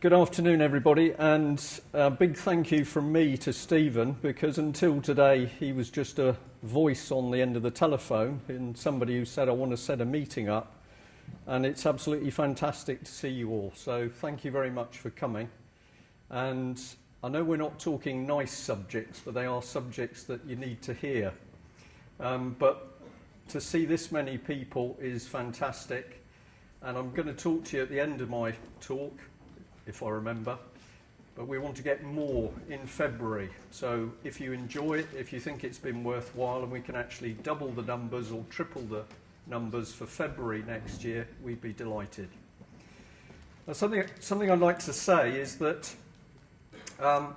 Good afternoon, everybody, and a big thank you from me to Stephen, because until today he was just a voice on the end of the telephone and somebody who said, I want to set a meeting up, and it's absolutely fantastic to see you all. So thank you very much for coming. And I know we're not talking nice subjects, but they are subjects that you need to hear. But to see this many people is fantastic, and I'm going to talk to you at the end of my talk, if I remember, but we want to get more in February. So if you enjoy it, if you think it's been worthwhile and we can actually double the numbers or triple the numbers for February next year, we'd be delighted. Now, something I'd like to say is that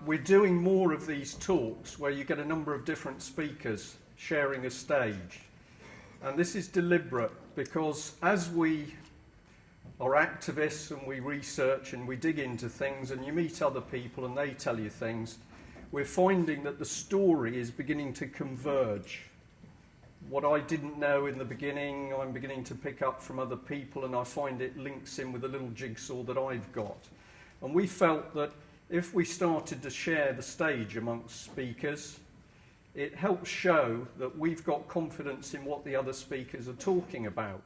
we're doing more of these talks where you get a number of different speakers sharing a stage. And this is deliberate because as we are activists and we research and we dig into things and you meet other people and they tell you things, we're finding that the story is beginning to converge. What I didn't know in the beginning, I'm beginning to pick up from other people, and I find it links in with a little jigsaw that I've got. And we felt that if we started to share the stage amongst speakers, it helps show that we've got confidence in what the other speakers are talking about.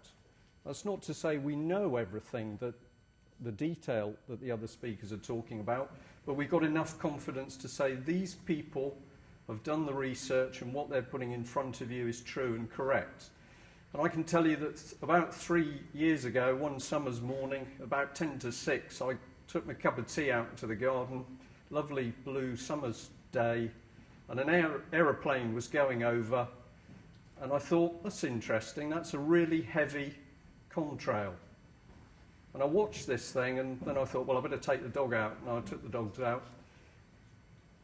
That's not to say we know everything, that the detail that the other speakers are talking about, but we've got enough confidence to say these people have done the research and what they're putting in front of you is true and correct. And I can tell you that about 3 years ago, one summer's morning, about 10 to 6, I took my cup of tea out to the garden, lovely blue summer's day, and an aeroplane was going over, and I thought, that's interesting, that's a really heavy contrail. And I watched this thing, and then I thought, well, I better take the dog out. And I took the dogs out.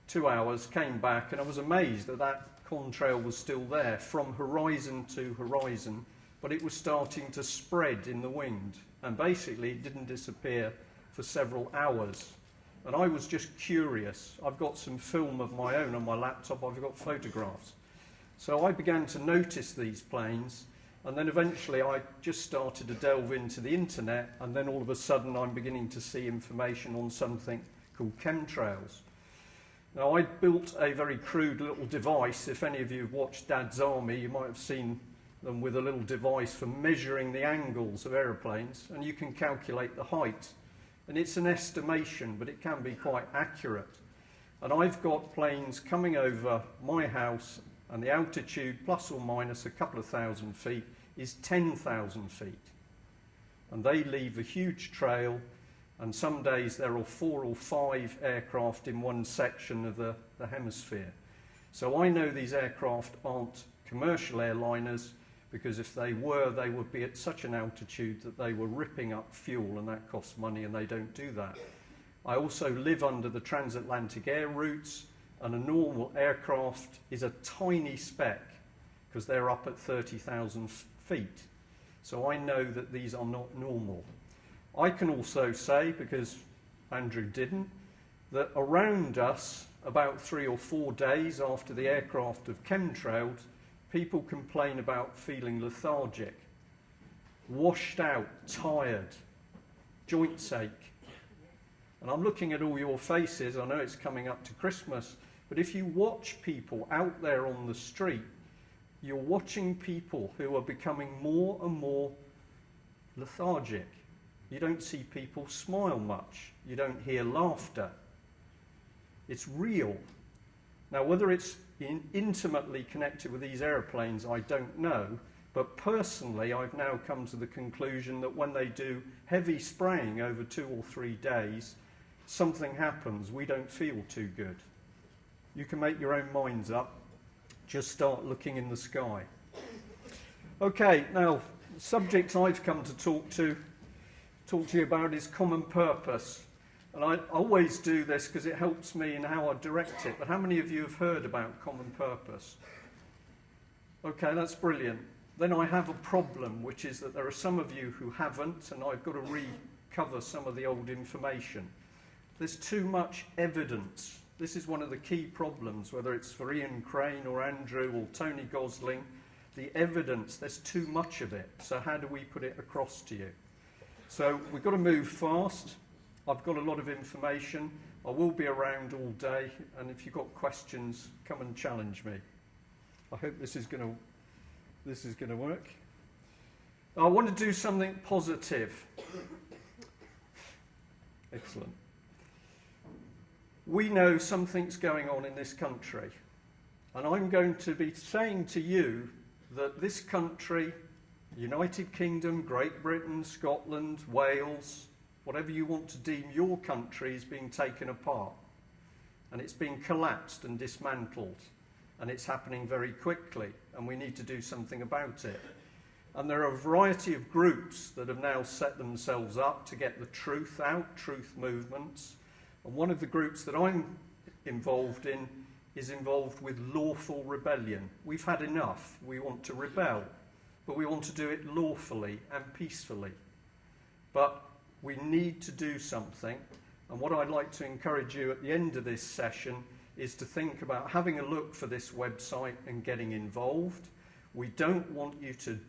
2 hours, came back, and I was amazed that that contrail was still there from horizon to horizon, but it was starting to spread in the wind. And basically, it didn't disappear for several hours. And I was just curious. I've got some film of my own on my laptop. I've got photographs. So I began to notice these planes. And then eventually I just started to delve into the internet, and then all of a sudden I'm beginning to see information on something called chemtrails. Now, I built a very crude little device. If any of you have watched Dad's Army, you might have seen them with a little device for measuring the angles of aeroplanes, and you can calculate the height. And it's an estimation, but it can be quite accurate. And I've got planes coming over my house, and the altitude, plus or minus a couple of thousand feet, is 10,000 feet. And they leave a huge trail, and some days there are 4 or 5 aircraft in one section of the hemisphere. So I know these aircraft aren't commercial airliners, because if they were, they would be at such an altitude that they were ripping up fuel, and that costs money, and they don't do that. I also live under the transatlantic air routes, and a normal aircraft is a tiny speck because they're up at 30,000 feet. So I know that these are not normal. I can also say, because Andrew didn't, that around us, about 3 or 4 days after the aircraft have chemtrailed, people complain about feeling lethargic, washed out, tired, joints ache. And I'm looking at all your faces. I know it's coming up to Christmas. But if you watch people out there on the street, you're watching people who are becoming more and more lethargic. You don't see people smile much. You don't hear laughter. It's real. Now, whether it's intimately connected with these aeroplanes, I don't know. But personally, I've now come to the conclusion that when they do heavy spraying over 2 or 3 days, something happens. We don't feel too good. You can make your own minds up. Just start looking in the sky. Okay, now, the subject I've come to talk to you about is common purpose. And I always do this because it helps me in how I direct it. But how many of you have heard about common purpose? Okay, that's brilliant. Then I have a problem, which is that there are some of you who haven't, and I've got to recover some of the old information. There's too much evidence. This is one of the key problems, whether it's for Ian Crane or Andrew or Tony Gosling. The evidence, there's too much of it. So how do we put it across to you? So we've got to move fast. I've got a lot of information. I will be around all day, and if you've got questions, come and challenge me. I hope this is going to work. I want to do something positive. Excellent. We know something's going on in this country, and I'm going to be saying to you that this country, United Kingdom, Great Britain, Scotland, Wales, whatever you want to deem your country, is being taken apart, and it's being collapsed and dismantled, and it's happening very quickly, and we need to do something about it. And there are a variety of groups that have now set themselves up to get the truth out, truth movements. And one of the groups that I'm involved in is involved with lawful rebellion. We've had enough. We want to rebel, but we want to do it lawfully and peacefully. But we need to do something. And what I'd like to encourage you at the end of this session is to think about having a look for this website and getting involved. We don't want you to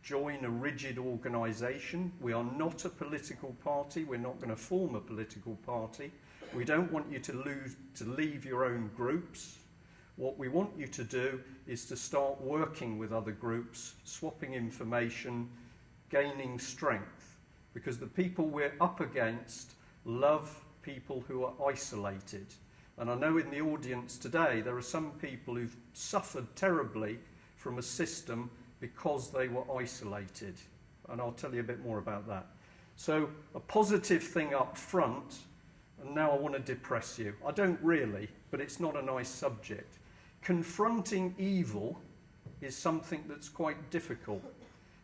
join a rigid organisation. We are not a political party. We're not going to form a political party. We don't want you to leave your own groups. What we want you to do is to start working with other groups, swapping information, gaining strength. Because the people we're up against love people who are isolated. And I know in the audience today there are some people who've suffered terribly from a system because they were isolated. And I'll tell you a bit more about that. So a positive thing up front, and now I want to depress you. I don't really, but it's not a nice subject. Confronting evil is something that's quite difficult.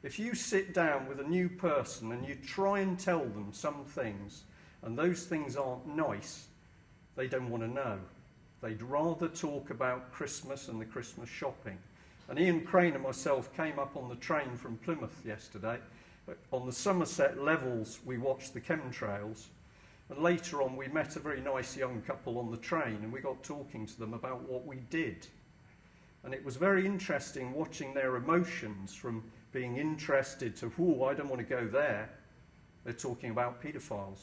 If you sit down with a new person and you try and tell them some things, and those things aren't nice, they don't want to know. They'd rather talk about Christmas and the Christmas shopping. And Ian Crane and myself came up on the train from Plymouth yesterday. On the Somerset levels, we watched the chemtrails. And later on, we met a very nice young couple on the train, and we got talking to them about what we did. And it was very interesting watching their emotions from being interested to, "Ooh, I don't want to go there." They're talking about paedophiles.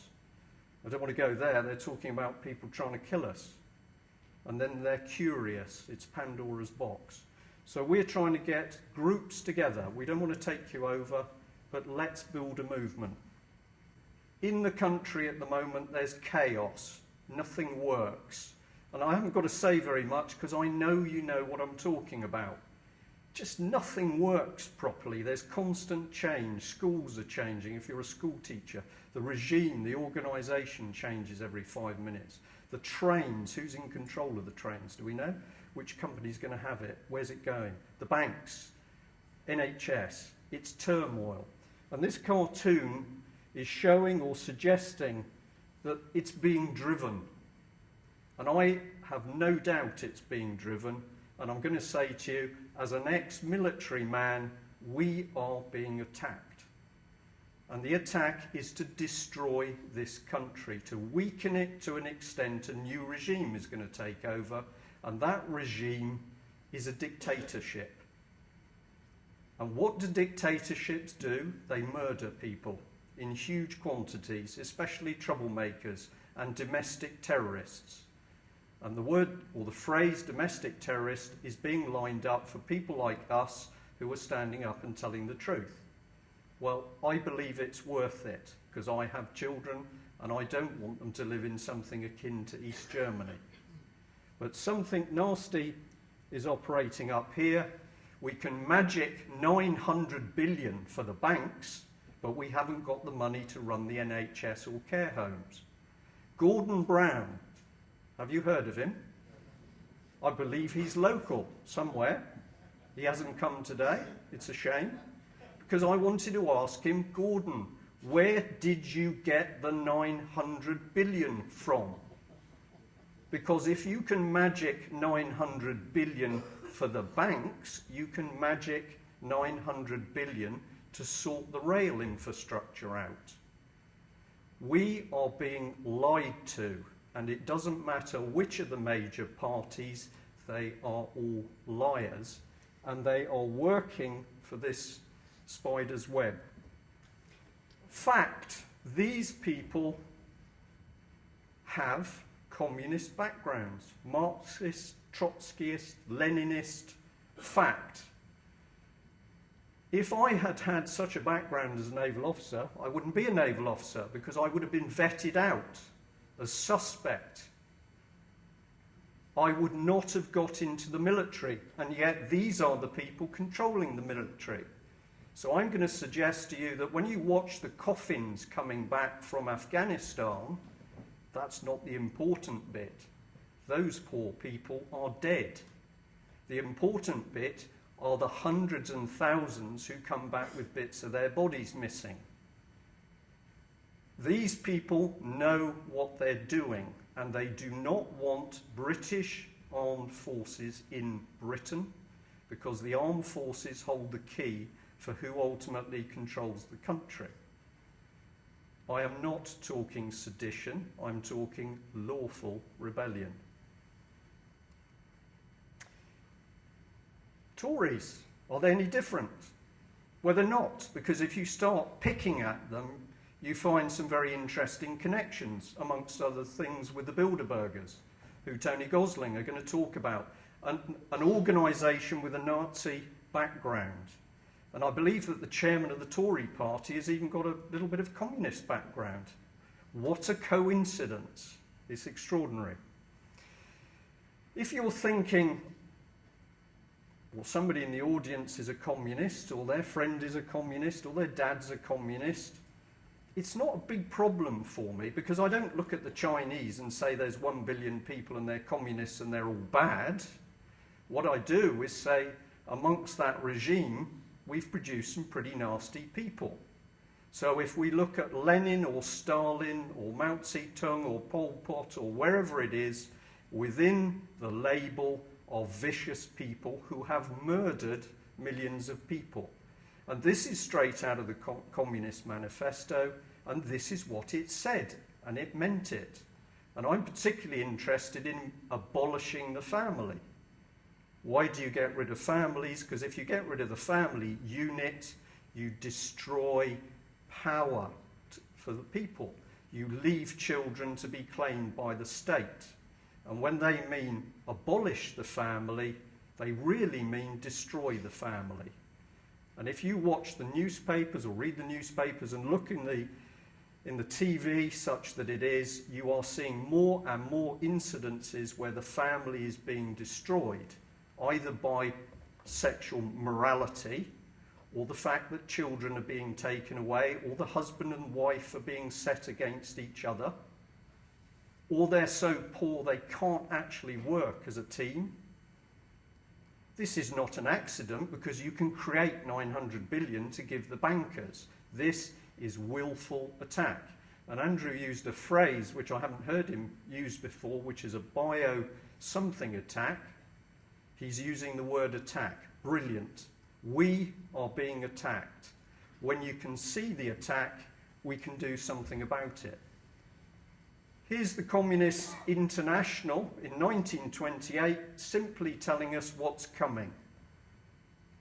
"I don't want to go there." They're talking about people trying to kill us. And then they're curious. It's Pandora's box. So we're trying to get groups together. We don't want to take you over, but let's build a movement. In the country at the moment, there's chaos. Nothing works. And I haven't got to say very much because I know you know what I'm talking about. Just nothing works properly. There's constant change. Schools are changing. If you're a school teacher, the regime, the organisation changes every 5 minutes. The trains, who's in control of the trains? Do we know? Which company's going to have it? Where's it going? The banks, NHS, it's turmoil. And this cartoon is showing or suggesting that it's being driven. And I have no doubt it's being driven. And I'm going to say to you, as an ex-military man, we are being attacked. And the attack is to destroy this country, to weaken it to an extent. A new regime is going to take over. And that regime is a dictatorship. And what do dictatorships do? They murder people in huge quantities, especially troublemakers and domestic terrorists. And the word, or the phrase, domestic terrorist is being lined up for people like us who are standing up and telling the truth. Well, I believe it's worth it, because I have children and I don't want them to live in something akin to East Germany. But something nasty is operating up here. We can magic 900 billion for the banks, but we haven't got the money to run the NHS or care homes. Gordon Brown, have you heard of him? I believe he's local somewhere. He hasn't come today. It's a shame. Because I wanted to ask him, Gordon, where did you get the 900 billion from? Because if you can magic 900 billion for the banks, you can magic 900 billion to sort the rail infrastructure out. We are being lied to, and it doesn't matter which of the major parties, they are all liars, and they are working for this spider's web. Fact, these people have communist backgrounds. Marxist, Trotskyist, Leninist, fact. If I had had such a background as a naval officer, I wouldn't be a naval officer because I would have been vetted out as suspect. I would not have got into the military, and yet these are the people controlling the military. So I'm going to suggest to you that when you watch the coffins coming back from Afghanistan, that's not the important bit. Those poor people are dead. The important bit are the hundreds and thousands who come back with bits of their bodies missing. These people know what they're doing, and they do not want British armed forces in Britain because the armed forces hold the key for who ultimately controls the country. I am not talking sedition, I'm talking lawful rebellion. Tories, are they any different? Well, they're not, because if you start picking at them, you find some very interesting connections, amongst other things, with the Bilderbergers, who Tony Gosling are going to talk about, an organisation with a Nazi background. And I believe that the chairman of the Tory party has even got a little bit of communist background. What a coincidence. It's extraordinary. If you're thinking, well, somebody in the audience is a communist, or their friend is a communist, or their dad's a communist, it's not a big problem for me, because I don't look at the Chinese and say there's 1 billion people and they're communists and they're all bad. What I do is say, amongst that regime, we've produced some pretty nasty people. So if we look at Lenin or Stalin or Mao Zedong or Pol Pot or wherever it is, within the label of vicious people who have murdered millions of people. And this is straight out of the Communist Manifesto, and this is what it said, and it meant it. And I'm particularly interested in abolishing the family. Why do you get rid of families? Because if you get rid of the family unit, you destroy power for the people. You leave children to be claimed by the state. And when they mean abolish the family, they really mean destroy the family. And if you watch the newspapers or read the newspapers and look in the TV such that it is, you are seeing more and more incidences where the family is being destroyed, either by sexual morality, or the fact that children are being taken away, or the husband and wife are being set against each other, or they're so poor they can't actually work as a team. This is not an accident, because you can create 900 billion to give the bankers. This is willful attack. And Andrew used a phrase which I haven't heard him use before, which is a bio-something attack. He's using the word attack. Brilliant. We are being attacked. When you can see the attack, we can do something about it. Here's the Communist International in 1928 simply telling us what's coming.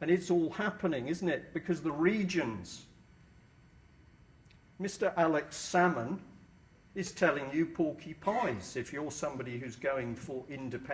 And it's all happening, isn't it? Because the regions, Mr. Alex Salmon is telling you porky pies if you're somebody who's going for independence.